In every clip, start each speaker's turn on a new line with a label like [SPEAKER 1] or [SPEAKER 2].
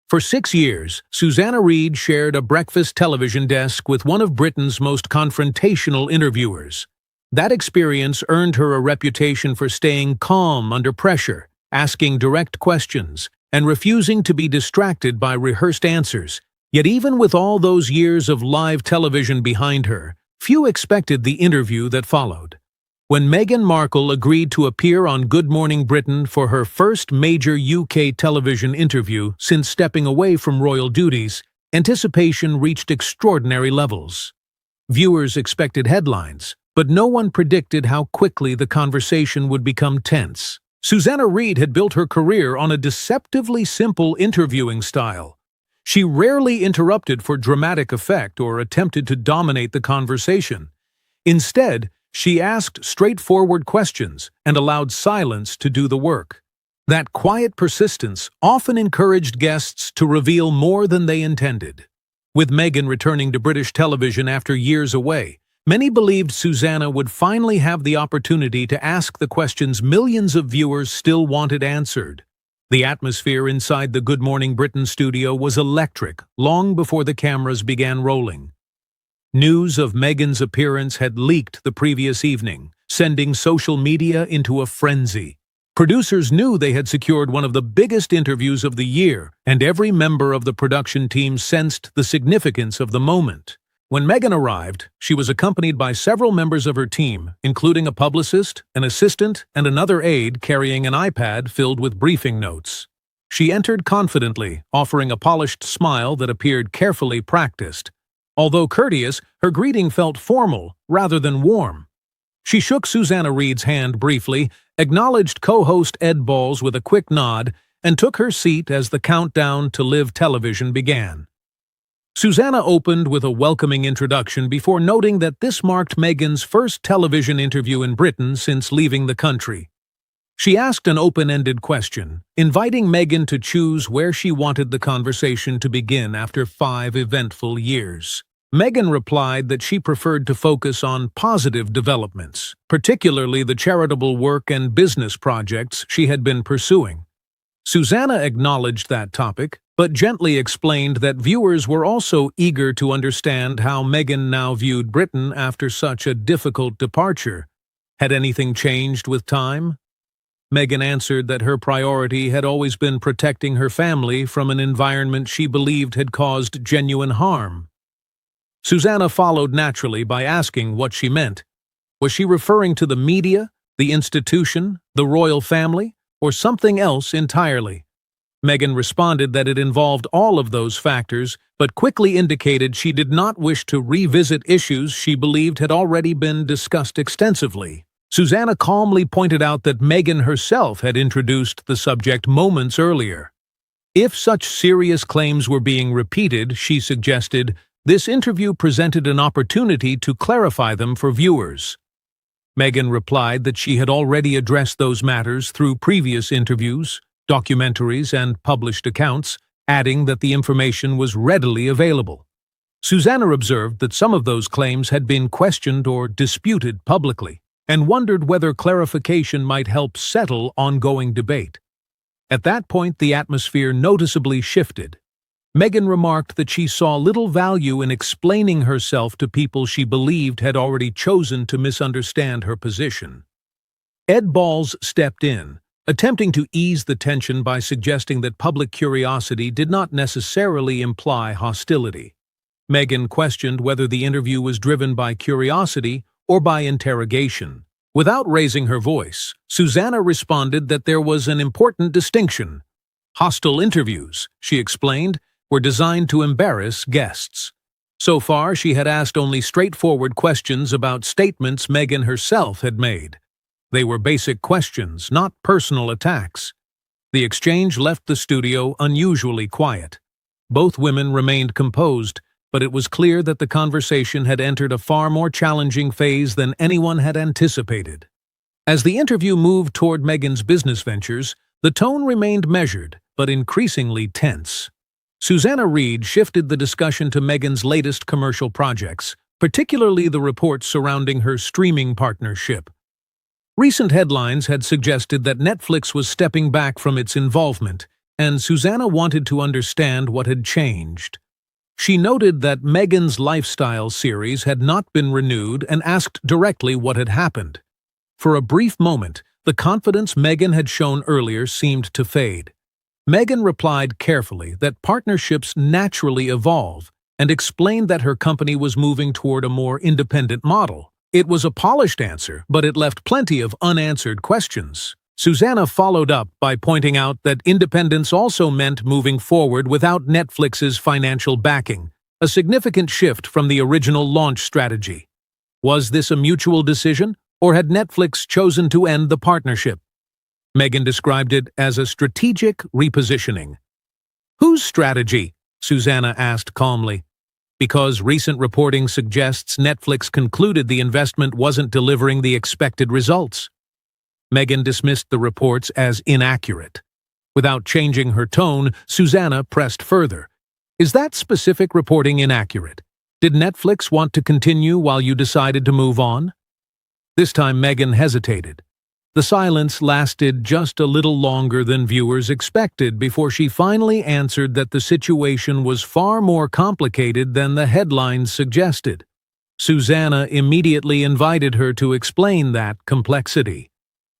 [SPEAKER 1] For 6 years, Susanna Reid shared a breakfast television desk with one of Britain's most confrontational interviewers. That experience earned her a reputation for staying calm under pressure, asking direct questions, and refusing to be distracted by rehearsed answers. Yet even with all those years of live television behind her, few expected the interview that followed. When Meghan Markle agreed to appear on Good Morning Britain for her first major UK television interview since stepping away from royal duties, anticipation reached extraordinary levels. Viewers expected headlines, but no one predicted how quickly the conversation would become tense. Susanna Reid had built her career on a deceptively simple interviewing style. She rarely interrupted for dramatic effect or attempted to dominate the conversation. Instead, she asked straightforward questions and allowed silence to do the work. That quiet persistence often encouraged guests to reveal more than they intended. With Meghan returning to British television after years away, many believed Susanna would finally have the opportunity to ask the questions millions of viewers still wanted answered. The atmosphere inside the Good Morning Britain studio was electric long before the cameras began rolling. News of Meghan's appearance had leaked the previous evening, sending social media into a frenzy. Producers knew they had secured one of the biggest interviews of the year, and every member of the production team sensed the significance of the moment. When Meghan arrived, she was accompanied by several members of her team, including a publicist, an assistant, and another aide carrying an iPad filled with briefing notes. She entered confidently, offering a polished smile that appeared carefully practiced. Although courteous, her greeting felt formal rather than warm. She shook Susanna Reid's hand briefly, acknowledged co-host Ed Balls with a quick nod, and took her seat as the countdown to live television began. Susanna opened with a welcoming introduction before noting that this marked Meghan's first television interview in Britain since leaving the country. She asked an open-ended question, inviting Meghan to choose where she wanted the conversation to begin after 5 eventful years. Meghan replied that she preferred to focus on positive developments, particularly the charitable work and business projects she had been pursuing. Susanna acknowledged that topic, but gently explained that viewers were also eager to understand how Meghan now viewed Britain after such a difficult departure. Had anything changed with time? Meghan answered that her priority had always been protecting her family from an environment she believed had caused genuine harm. Susanna followed naturally by asking what she meant. Was she referring to the media, the institution, the royal family, or something else entirely? Meghan responded that it involved all of those factors, but quickly indicated she did not wish to revisit issues she believed had already been discussed extensively. Susanna calmly pointed out that Meghan herself had introduced the subject moments earlier. If such serious claims were being repeated, she suggested, this interview presented an opportunity to clarify them for viewers. Meghan replied that she had already addressed those matters through previous interviews, documentaries, and published accounts, adding that the information was readily available. Susanna observed that some of those claims had been questioned or disputed publicly, and wondered whether clarification might help settle ongoing debate. At that point, the atmosphere noticeably shifted. Meghan remarked that she saw little value in explaining herself to people she believed had already chosen to misunderstand her position. Ed Balls stepped in, attempting to ease the tension by suggesting that public curiosity did not necessarily imply hostility. Meghan questioned whether the interview was driven by curiosity or by interrogation. Without raising her voice, Susanna responded that there was an important distinction. Hostile interviews, she explained, were designed to embarrass guests. So far, she had asked only straightforward questions about statements Meghan herself had made. They were basic questions, not personal attacks. The exchange left the studio unusually quiet. Both women remained composed, but it was clear that the conversation had entered a far more challenging phase than anyone had anticipated. As the interview moved toward Meghan's business ventures, the tone remained measured, but increasingly tense. Susanna Reid shifted the discussion to Meghan's latest commercial projects, particularly the reports surrounding her streaming partnership. Recent headlines had suggested that Netflix was stepping back from its involvement, and Susanna wanted to understand what had changed. She noted that Meghan's lifestyle series had not been renewed and asked directly what had happened. For a brief moment, the confidence Meghan had shown earlier seemed to fade. Meghan replied carefully that partnerships naturally evolve and explained that her company was moving toward a more independent model. It was a polished answer, but it left plenty of unanswered questions. Susanna followed up by pointing out that independence also meant moving forward without Netflix's financial backing, a significant shift from the original launch strategy. Was this a mutual decision, or had Netflix chosen to end the partnership? Meghan described it as a strategic repositioning. "Whose strategy?" Susanna asked calmly. "Because recent reporting suggests Netflix concluded the investment wasn't delivering the expected results." Meghan dismissed the reports as inaccurate. Without changing her tone, Susanna pressed further. "Is that specific reporting inaccurate? Did Netflix want to continue while you decided to move on?" This time Meghan hesitated. The silence lasted just a little longer than viewers expected before she finally answered that the situation was far more complicated than the headlines suggested. Susanna immediately invited her to explain that complexity.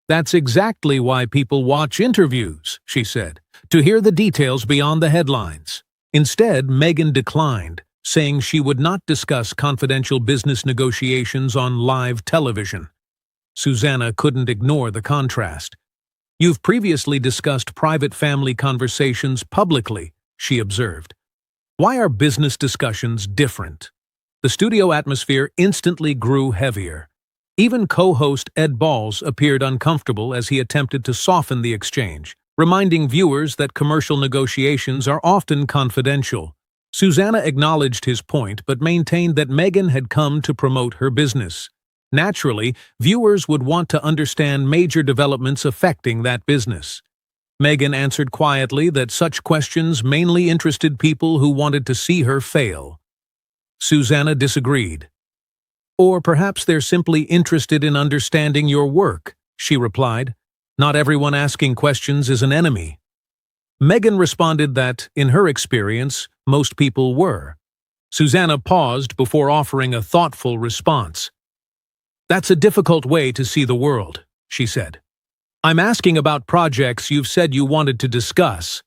[SPEAKER 1] "That's exactly why people watch interviews," she said, "to hear the details beyond the headlines." Instead, Meghan declined, saying she would not discuss confidential business negotiations on live television. Susanna couldn't ignore the contrast. "You've previously discussed private family conversations publicly," she observed. "Why are business discussions different?" The studio atmosphere instantly grew heavier. Even co-host Ed Balls appeared uncomfortable as he attempted to soften the exchange, reminding viewers that commercial negotiations are often confidential. Susanna acknowledged his point but maintained that Meghan had come to promote her business. Naturally, viewers would want to understand major developments affecting that business. Meghan answered quietly that such questions mainly interested people who wanted to see her fail. Susanna disagreed. "Or perhaps they're simply interested in understanding your work," she replied. "Not everyone asking questions is an enemy." Meghan responded that, in her experience, most people were. Susanna paused before offering a thoughtful response. "That's a difficult way to see the world," she said. "I'm asking about projects you've said you wanted to discuss.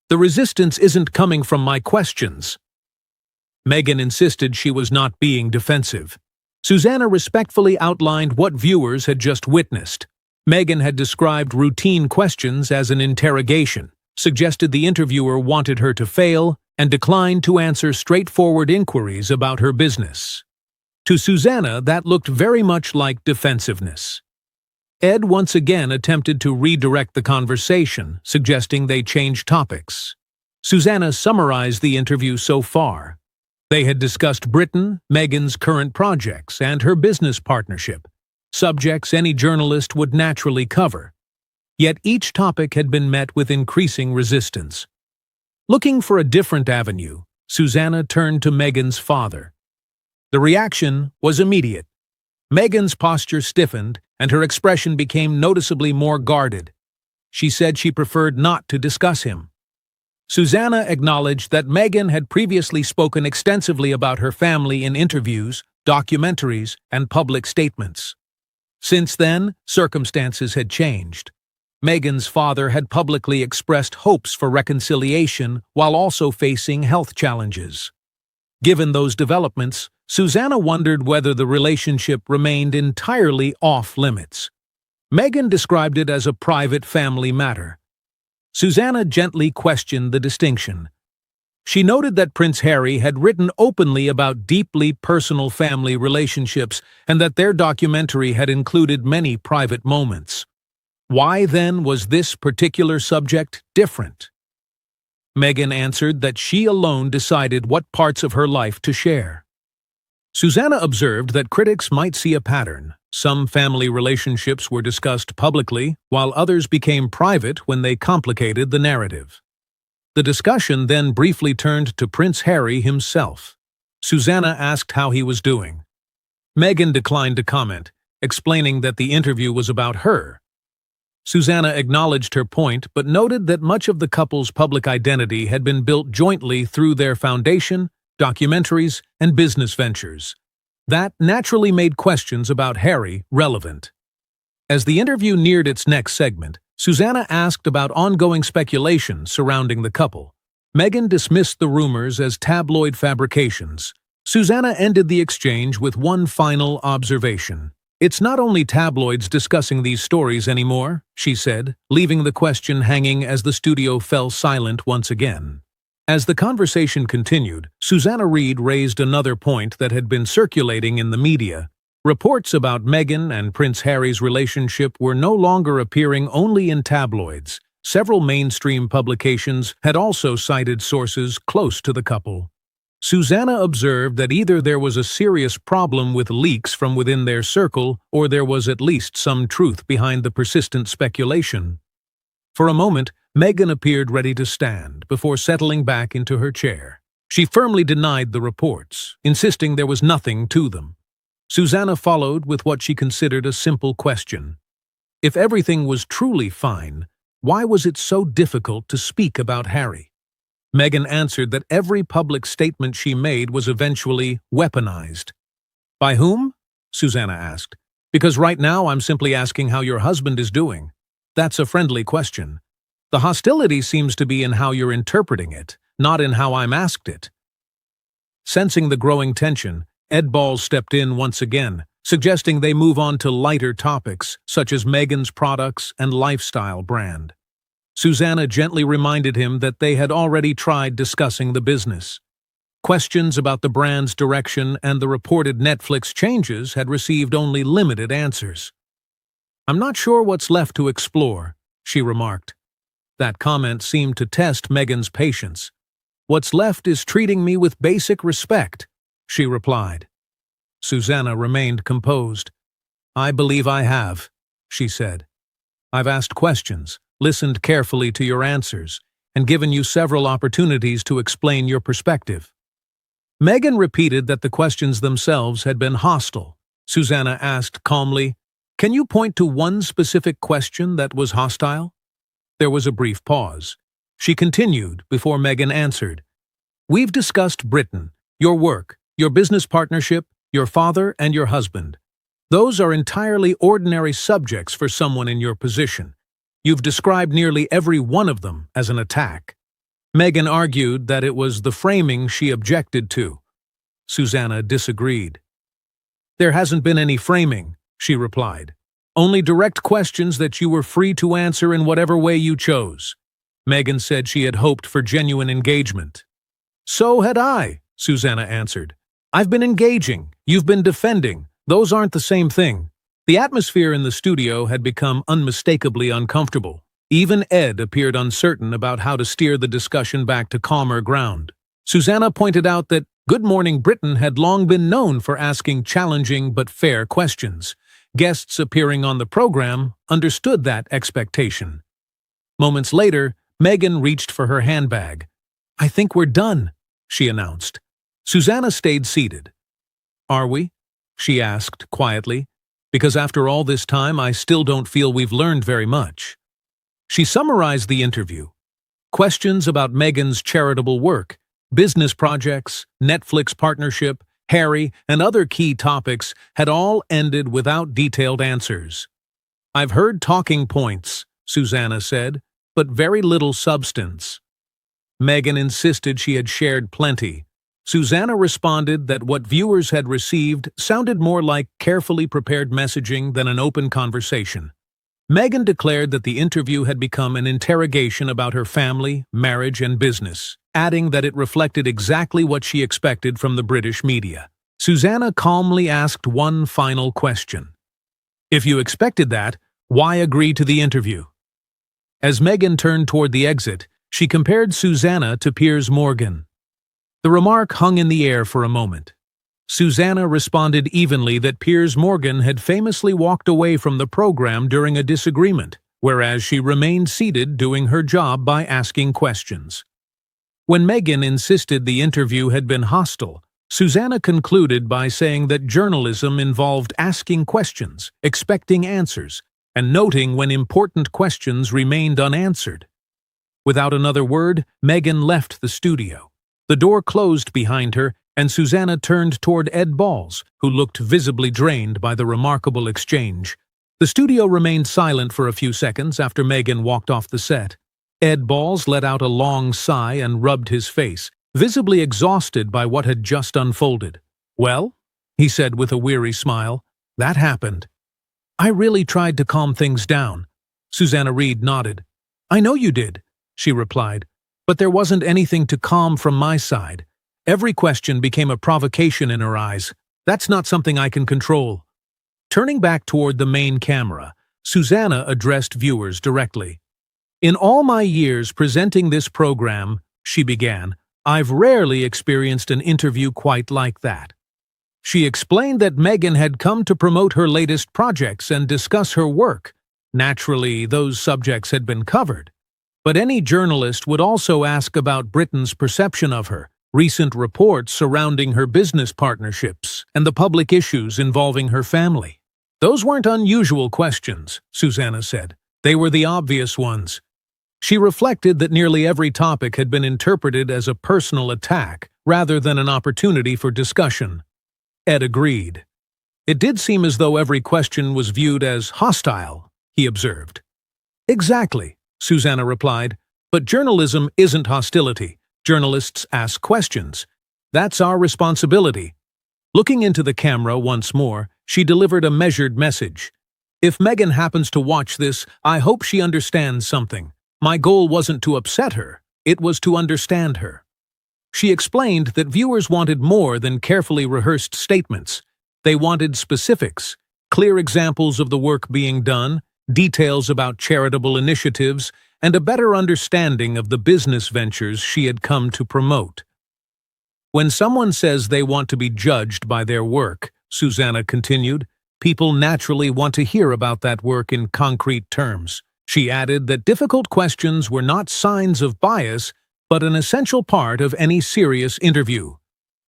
[SPEAKER 1] The resistance isn't coming from my questions." Meghan insisted she was not being defensive. Susanna respectfully outlined what viewers had just witnessed. Meghan had described routine questions as an interrogation, suggested the interviewer wanted her to fail, and declined to answer straightforward inquiries about her business. To Susanna, that looked very much like defensiveness. Ed once again attempted to redirect the conversation, suggesting they change topics. Susanna summarized the interview so far. They had discussed Britain, Meghan's current projects, and her business partnership, subjects any journalist would naturally cover. Yet each topic had been met with increasing resistance. Looking for a different avenue, Susanna turned to Meghan's father. The reaction was immediate. Meghan's posture stiffened, and her expression became noticeably more guarded. She said she preferred not to discuss him. Susanna acknowledged that Meghan had previously spoken extensively about her family in interviews, documentaries, and public statements. Since then, circumstances had changed. Meghan's father had publicly expressed hopes for reconciliation while also facing health challenges. Given those developments, Susanna wondered whether the relationship remained entirely off-limits. Meghan described it as a private family matter. Susanna gently questioned the distinction. She noted that Prince Harry had written openly about deeply personal family relationships and that their documentary had included many private moments. Why, then, was this particular subject different? Meghan answered that she alone decided what parts of her life to share. Susanna observed that critics might see a pattern. Some family relationships were discussed publicly, while others became private when they complicated the narrative. The discussion then briefly turned to Prince Harry himself. Susanna asked how he was doing. Meghan declined to comment, explaining that the interview was about her. Susanna acknowledged her point but noted that much of the couple's public identity had been built jointly through their foundation, documentaries, and business ventures. That naturally made questions about Harry relevant. As the interview neared its next segment, Susanna asked about ongoing speculation surrounding the couple. Meghan dismissed the rumors as tabloid fabrications. Susanna ended the exchange with one final observation. "It's not only tabloids discussing these stories anymore," she said, leaving the question hanging as the studio fell silent once again. As the conversation continued, Susanna Reid raised another point that had been circulating in the media. Reports about Meghan and Prince Harry's relationship were no longer appearing only in tabloids. Several mainstream publications had also cited sources close to the couple. Susanna observed that either there was a serious problem with leaks from within their circle, or there was at least some truth behind the persistent speculation. For a moment, Meghan appeared ready to stand before settling back into her chair. She firmly denied the reports, insisting there was nothing to them. Susanna followed with what she considered a simple question. If everything was truly fine, why was it so difficult to speak about Harry? Meghan answered that every public statement she made was eventually weaponized. "By whom?" Susanna asked. "Because right now I'm simply asking how your husband is doing. That's a friendly question. The hostility seems to be in how you're interpreting it, not in how I'm asked it." Sensing the growing tension, Ed Balls stepped in once again, suggesting they move on to lighter topics, such as Meghan's products and lifestyle brand. Susanna gently reminded him that they had already tried discussing the business. Questions about the brand's direction and the reported Netflix changes had received only limited answers. "I'm not sure what's left to explore," she remarked. That comment seemed to test Meghan's patience. "What's left is treating me with basic respect," she replied. Susanna remained composed. "I believe I have," she said. "I've asked questions, listened carefully to your answers, and given you several opportunities to explain your perspective." Meghan repeated that the questions themselves had been hostile. Susanna asked calmly, "Can you point to one specific question that was hostile?" There was a brief pause. She continued before Meghan answered. "We've discussed Britain, your work, your business partnership, your father and your husband. Those are entirely ordinary subjects for someone in your position. You've described nearly every one of them as an attack." Meghan argued that it was the framing she objected to. Susanna disagreed. "There hasn't been any framing," she replied. "Only direct questions that you were free to answer in whatever way you chose." Meghan said she had hoped for genuine engagement. "So had I," Susanna answered. "I've been engaging, you've been defending. Those aren't the same thing." The atmosphere in the studio had become unmistakably uncomfortable. Even Ed appeared uncertain about how to steer the discussion back to calmer ground. Susanna pointed out that Good Morning Britain had long been known for asking challenging but fair questions. Guests appearing on the program understood that expectation. Moments later, Meghan reached for her handbag. "I think we're done," she announced. Susanna stayed seated. "Are we?" she asked quietly. "Because after all this time, I still don't feel we've learned very much." She summarized the interview. Questions about Meghan's charitable work, business projects, Netflix partnership, Harry, and other key topics had all ended without detailed answers. "I've heard talking points," Susanna said, "but very little substance." Meghan insisted she had shared plenty. Susanna responded that what viewers had received sounded more like carefully prepared messaging than an open conversation. Meghan declared that the interview had become an interrogation about her family, marriage, and business, adding that it reflected exactly what she expected from the British media. Susanna calmly asked one final question. "If you expected that, why agree to the interview?" As Meghan turned toward the exit, she compared Susanna to Piers Morgan. The remark hung in the air for a moment. Susanna responded evenly that Piers Morgan had famously walked away from the program during a disagreement, whereas she remained seated doing her job by asking questions. When Meghan insisted the interview had been hostile, Susanna concluded by saying that journalism involved asking questions, expecting answers, and noting when important questions remained unanswered. Without another word, Meghan left the studio. The door closed behind her, and Susanna turned toward Ed Balls, who looked visibly drained by the remarkable exchange. The studio remained silent for a few seconds after Meghan walked off the set. Ed Balls let out a long sigh and rubbed his face, visibly exhausted by what had just unfolded. "Well," he said with a weary smile, "that happened." "I really tried to calm things down." Susanna Reid nodded. "I know you did," she replied, "but there wasn't anything to calm from my side. Every question became a provocation in her eyes. That's not something I can control." Turning back toward the main camera, Susanna addressed viewers directly. "In all my years presenting this program," she began, "I've rarely experienced an interview quite like that." She explained that Meghan had come to promote her latest projects and discuss her work. Naturally, those subjects had been covered. But any journalist would also ask about Britain's perception of her, recent reports surrounding her business partnerships, and the public issues involving her family. "Those weren't unusual questions," Susanna said. "They were the obvious ones." She reflected that nearly every topic had been interpreted as a personal attack rather than an opportunity for discussion. Ed agreed. "It did seem as though every question was viewed as hostile," he observed. "Exactly," Susanna replied, "but journalism isn't hostility. Journalists ask questions. That's our responsibility." Looking into the camera once more, she delivered a measured message. "If Meghan happens to watch this, I hope she understands something. My goal wasn't to upset her, it was to understand her." She explained that viewers wanted more than carefully rehearsed statements. They wanted specifics, clear examples of the work being done, details about charitable initiatives, and a better understanding of the business ventures she had come to promote. "When someone says they want to be judged by their work," Susanna continued, "people naturally want to hear about that work in concrete terms." She added that difficult questions were not signs of bias, but an essential part of any serious interview.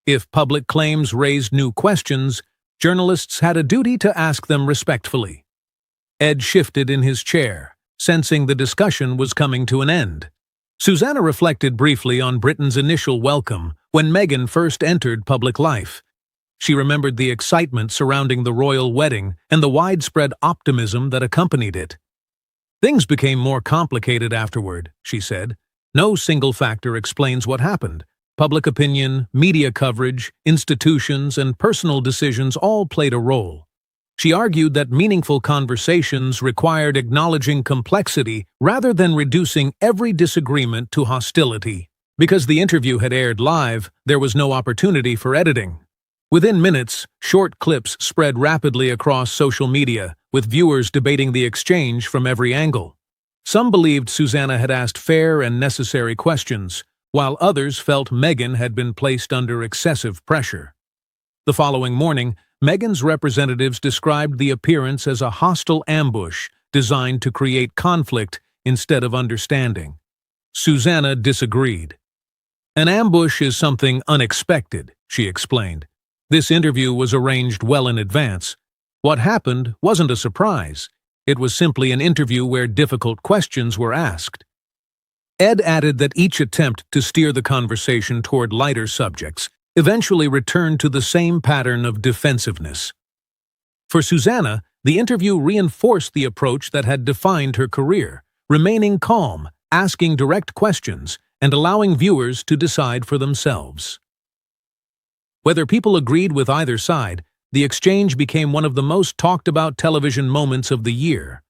[SPEAKER 1] If public claims raised new questions, journalists had a duty to ask them respectfully. Ed shifted in his chair, sensing the discussion was coming to an end. Susanna reflected briefly on Britain's initial welcome when Meghan first entered public life. She remembered the excitement surrounding the royal wedding and the widespread optimism that accompanied it. "Things became more complicated afterward," she said. "No single factor explains what happened. Public opinion, media coverage, institutions, and personal decisions all played a role." She argued that meaningful conversations required acknowledging complexity rather than reducing every disagreement to hostility. Because the interview had aired live, there was no opportunity for editing. Within minutes, short clips spread rapidly across social media, with viewers debating the exchange from every angle. Some believed Susanna had asked fair and necessary questions, while others felt Meghan had been placed under excessive pressure. The following morning, Meghan's representatives described the appearance as a hostile ambush designed to create conflict instead of understanding. Susanna disagreed. "An ambush is something unexpected," she explained. "This interview was arranged well in advance. What happened wasn't a surprise. It was simply an interview where difficult questions were asked." Ed added that each attempt to steer the conversation toward lighter subjects eventually returned to the same pattern of defensiveness. For Susanna, the interview reinforced the approach that had defined her career, remaining calm, asking direct questions, and allowing viewers to decide for themselves. Whether people agreed with either side, the exchange became one of the most talked about television moments of the year.